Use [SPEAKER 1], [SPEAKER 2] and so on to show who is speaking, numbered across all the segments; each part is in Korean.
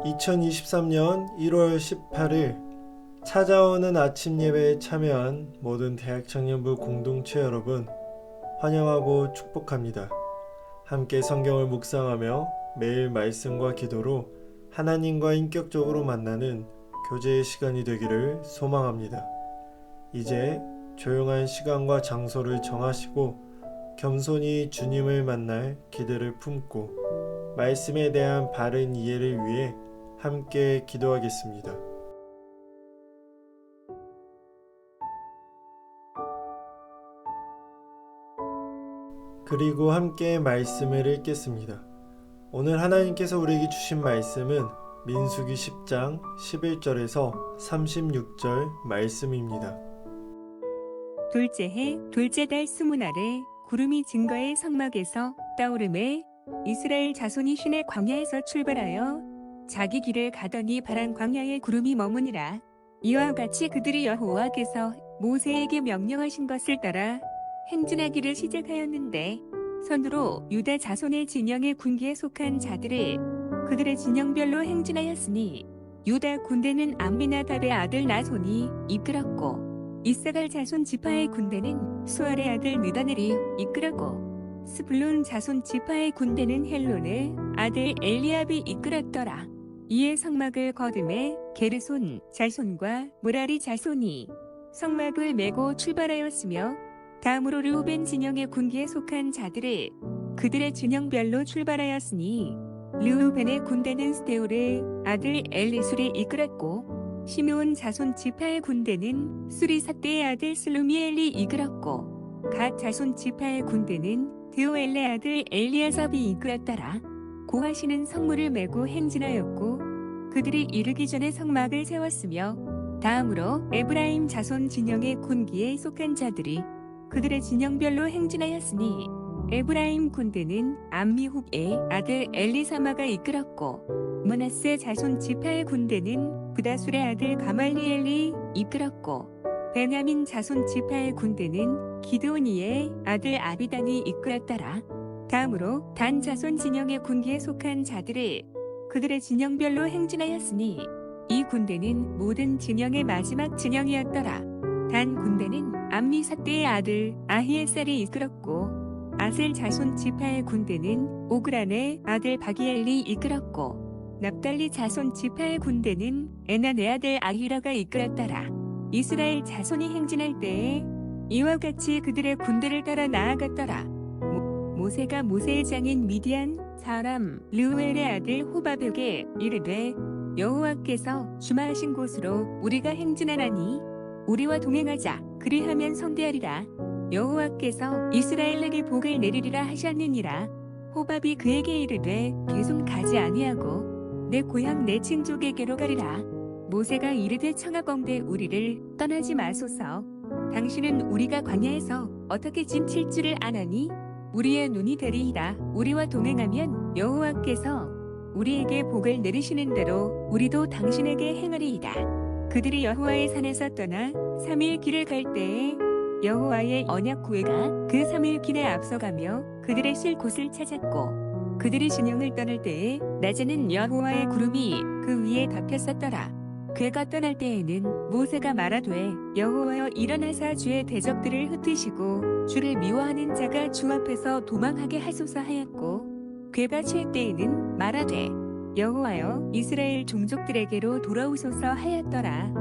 [SPEAKER 1] 2023년 1월 18일 찾아오는 아침 예배에 참여한 모든 대학청년부 공동체 여러분 환영하고 축복합니다. 함께 성경을 묵상하며 매일 말씀과 기도로 하나님과 인격적으로 만나는 교제의 시간이 되기를 소망합니다. 이제 조용한 시간과 장소를 정하시고 겸손히 주님을 만날 기대를 품고 말씀에 대한 바른 이해를 위해 함께 기도하겠습니다. 그리고 함께 말씀을 읽겠습니다. 오늘 하나님께서 우리에게 주신 말씀은 민수기 10장 11절에서 36절 말씀입니다.
[SPEAKER 2] 둘째 해 둘째 달 스무날에 구름이 증거의 성막에서 떠오르매 이스라엘 자손이 시내 광야에서 출발하여 자기 길을 가더니 바란 광야에 구름이 머무니라. 이와 같이 그들이 여호와께서 모세에게 명령하신 것을 따라 행진하기를 시작하였는데 선으로 유다 자손의 진영의 군기에 속한 자들을 그들의 진영별로 행진하였으니 유다 군대는 암미나답의 아들 나손이 이끌었고 이사갈 자손 지파의 군대는 수알의 아들 느다넬이 이끌었고 스불론 자손 지파의 군대는 헬론의 아들 엘리압이 이끌었더라. 이에 성막을 거듭해 게르손 자손과 무라리 자손이 성막을 메고 출발하였으며 다음으로 르우벤 진영의 군기에 속한 자들을 그들의 진영별로 출발하였으니 르우벤의 군대는 스데울의 아들 엘리술이 이끌었고 시므온 자손 지파의 군대는 수리삿대의 아들 슬루미엘이 이끌었고 갓 자손 지파의 군대는 드오엘의 아들 엘리아삽이 이끌었더라. 고하시는 성문을 메고 행진하였고 그들이 이르기 전에 성막을 세웠으며 다음으로 에브라임 자손 진영의 군기에 속한 자들이 그들의 진영별로 행진하였으니 에브라임 군대는 암미훅의 아들 엘리사마가 이끌었고 므낫세 자손 지파의 군대는 부다술의 아들 가말리엘이 이끌었고 베냐민 자손 지파의 군대는 기드오니의 아들 아비단이 이끌었더라. 다음으로 단 자손 진영의 군기에 속한 자들을 그들의 진영별로 행진하였으니 이 군대는 모든 진영의 마지막 진영이었더라. 단 군대는 암미삿대의 아들 아히에셀이 이끌었고 아셀 자손 지파의 군대는 오그란의 아들 바기엘이 이끌었고 납달리 자손 지파의 군대는 에난의 아들 아히라가 이끌었더라. 이스라엘 자손이 행진할 때에 이와 같이 그들의 군대를 따라 나아갔더라. 모세가 모세의 장인 미디안 사람 르우엘의 아들 호바백에 이르되 여호와께서 주마하신 곳으로 우리가 행진하나니 우리와 동행하자. 그리하면 성대하리라. 여호와께서 이스라엘에게 복을 내리리라 하셨느니라. 호밥이 그에게 이르되 계속 가지 아니하고 내 고향 내 친족에게로 가리라. 모세가 이르되 청하건대 우리를 떠나지 마소서. 당신은 우리가 광야에서 어떻게 짐칠 줄을 아나니 우리의 눈이 되리이다. 우리와 동행하면 여호와께서 우리에게 복을 내리시는 대로 우리도 당신에게 행하리이다. 그들이 여호와의 산에서 떠나 3일 길을 갈 때에 여호와의 언약 구회가 그 3일 길에 앞서가며 그들의 쉴 곳을 찾았고 그들이 진영을 떠날 때에 낮에는 여호와의 구름이 그 위에 덮였었더라. 그가 떠날 때에는 모세가 말하되 여호와여 일어나사 주의 대적들을 흩으시고 주를 미워하는 자가 주 앞에서 도망하게 하소서 하였고 그가 쉴 때에는 말하되 여호와여 이스라엘 종족들에게로 돌아오소서 하였더라.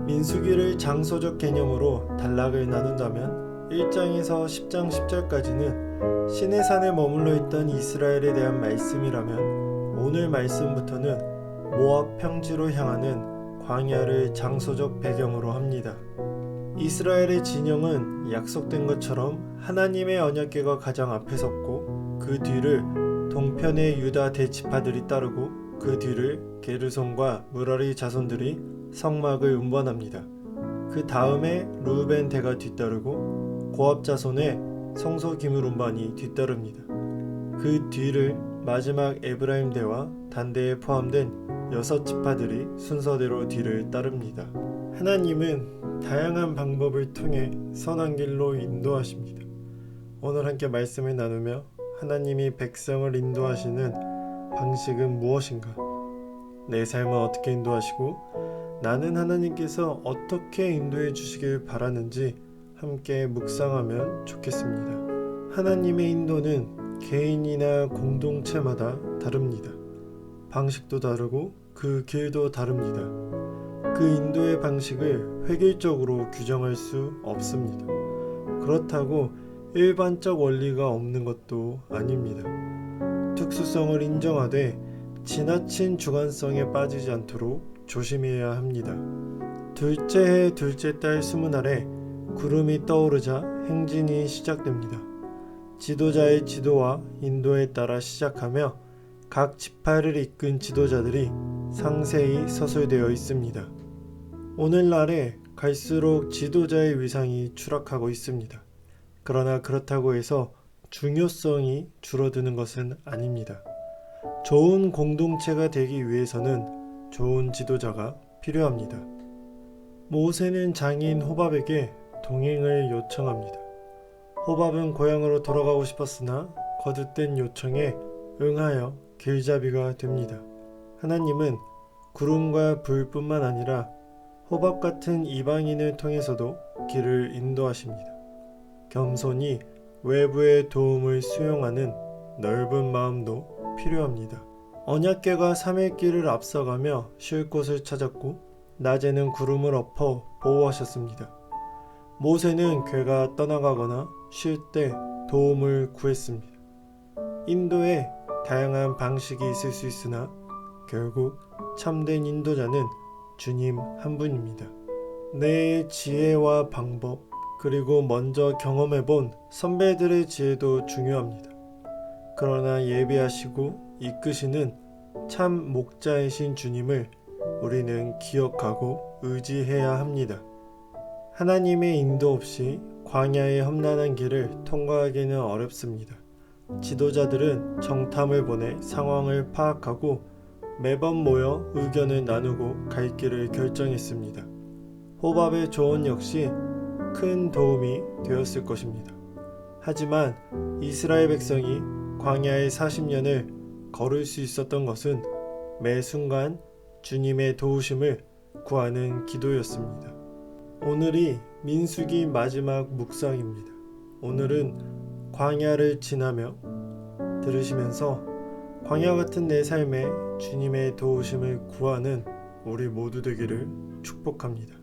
[SPEAKER 1] 민수기를 장소적 개념으로 단락을 나눈다면 1장에서 10장 10절까지는 시내산에 머물러 있던 이스라엘에 대한 말씀이라면 오늘 말씀부터는 모압 평지로 향하는 광야를 장소적 배경으로 합니다. 이스라엘의 진영은 약속된 것처럼 하나님의 언약궤가 가장 앞에 섰고 그 뒤를 동편의 유다 대지파들이 따르고 그 뒤를 게르손과 무라리 자손들이 성막을 운반합니다. 그 다음에 르우벤 대가 뒤따르고 고압 자손의 성소 기물 운반이 뒤따릅니다. 그 뒤를 마지막 에브라임 대와 단대에 포함된 6지파들이 순서대로 뒤를 따릅니다. 하나님은 다양한 방법을 통해 선한 길로 인도하십니다. 오늘 함께 말씀을 나누며 하나님이 백성을 인도하시는 방식은 무엇인가? 내 삶을 어떻게 인도하시고 나는 하나님께서 어떻게 인도해 주시길 바라는지 함께 묵상하면 좋겠습니다. 하나님의 인도는 개인이나 공동체마다 다릅니다. 방식도 다르고 그 길도 다릅니다. 그 인도의 방식을 획일적으로 규정할 수 없습니다. 그렇다고 일반적 원리가 없는 것도 아닙니다. 특수성을 인정하되 지나친 주관성에 빠지지 않도록 조심해야 합니다. 둘째 해 둘째 달 스무 날에 구름이 떠오르자 행진이 시작됩니다. 지도자의 지도와 인도에 따라 시작하며 각 지파를 이끈 지도자들이 상세히 서술되어 있습니다. 오늘날에 갈수록 지도자의 위상이 추락하고 있습니다. 그러나 그렇다고 해서 중요성이 줄어드는 것은 아닙니다. 좋은 공동체가 되기 위해서는 좋은 지도자가 필요합니다. 모세는 장인 호밥에게 동행을 요청합니다. 호밥은 고향으로 돌아가고 싶었으나 거듭된 요청에 응하여 길잡이가 됩니다. 하나님은 구름과 불뿐만 아니라 호밥 같은 이방인을 통해서도 길을 인도하십니다. 겸손히 외부의 도움을 수용하는 넓은 마음도 필요합니다. 언약궤가 3일 길을 앞서가며 쉴 곳을 찾았고 낮에는 구름을 엎어 보호하셨습니다. 모세는 궤가 떠나가거나 쉴 때 도움을 구했습니다. 인도에 다양한 방식이 있을 수 있으나 결국 참된 인도자는 주님 한 분입니다. 내 지혜와 방법 그리고 먼저 경험해본 선배들의 지혜도 중요합니다. 그러나 예비하시고 이끄시는 참 목자이신 주님을 우리는 기억하고 의지해야 합니다. 하나님의 인도 없이 광야의 험난한 길을 통과하기는 어렵습니다. 지도자들은 정탐을 보내 상황을 파악하고 매번 모여 의견을 나누고 갈 길을 결정했습니다. 호밥의 조언 역시 큰 도움이 되었을 것입니다. 하지만 이스라엘 백성이 광야의 40년을 걸을 수 있었던 것은 매 순간 주님의 도우심을 구하는 기도였습니다. 오늘이 민수기 마지막 묵상입니다. 오늘은 광야를 지나며 들으시면서 광야 같은 내 삶에 주님의 도우심을 구하는 우리 모두 되기를 축복합니다.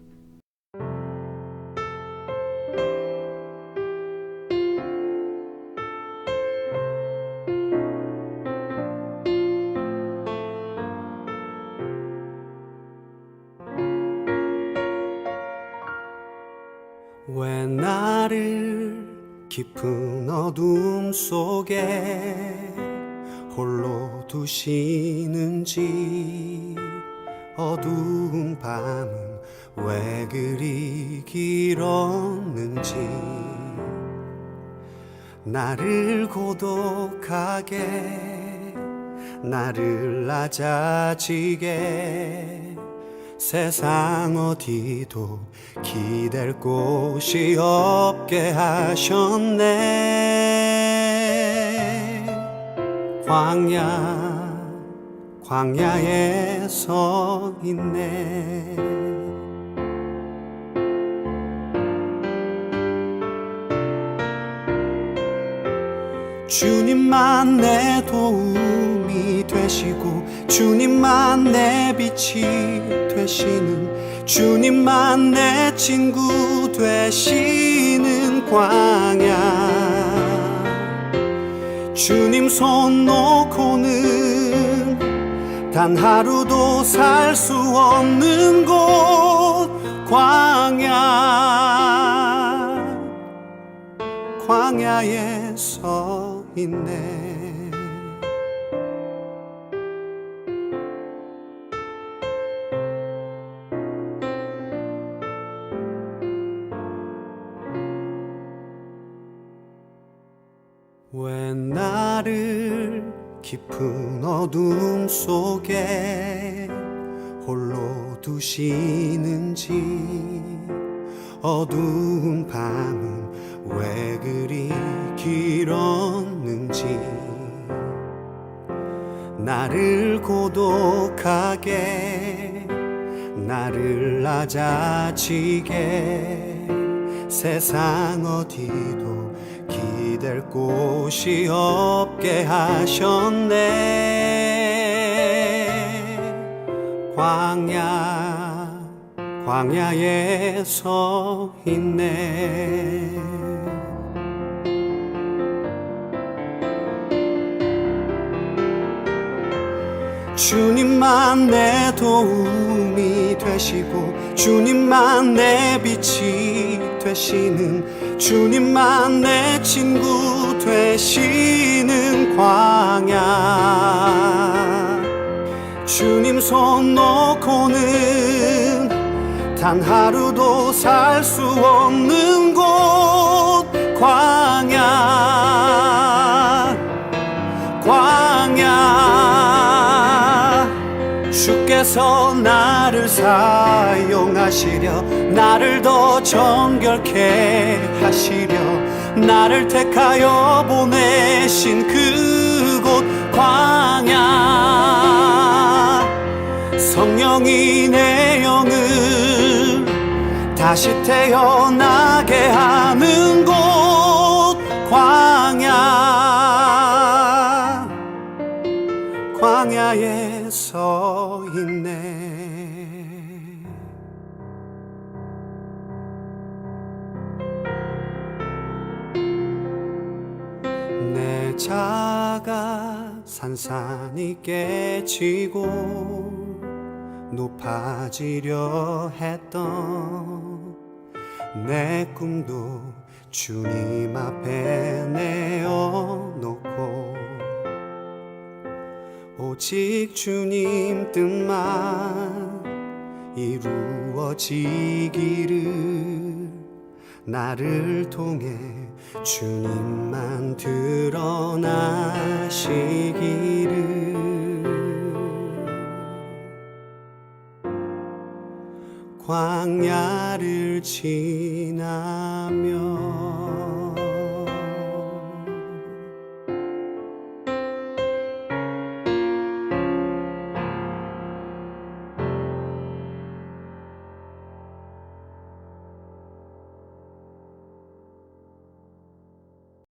[SPEAKER 3] 왜 나를 깊은 어둠 속에 홀로 두시는지 어두운 밤은 왜 그리 길었는지 나를 고독하게 나를 낮아지게 세상 어디도 기댈 곳이 없게 하셨네. 광야에 서 있네. 주님만 내 도움이 되시고 주님만 내 빛이 되시는 주님만 내 친구 되시는 광야 주님 손 놓고는 단 하루도 살 수 없는 곳 광야에 서 있네. 왜 나를 깊은 어둠 속에 홀로 두시는지 어두운 밤은 왜 그리 길었는지 나를 고독하게 나를 낮아지게 세상 어디도 기댈 곳이 없게 하셨네. 광야에 서 있네. 주님만 내 도움이 되시고 주님만 내 빛이 되시는 주님만 내 친구 되시는 광야. 주님 손 놓고는 단 하루도 살 수 없는 곳 광야. 주께서 나를 사용하시려 나를 더 정결케 하시려 나를 택하여 보내신 그곳 광야. 성령이 내 영을 다시 태어나게 하는 곳 광야에 서 있네. 내 자가 산산이 깨지고 높아지려 했던 내 꿈도 주님 앞에 내어놓고 오직 주님 뜻만 이루어지기를 나를 통해 주님만 드러나시기를. 광야를 지나며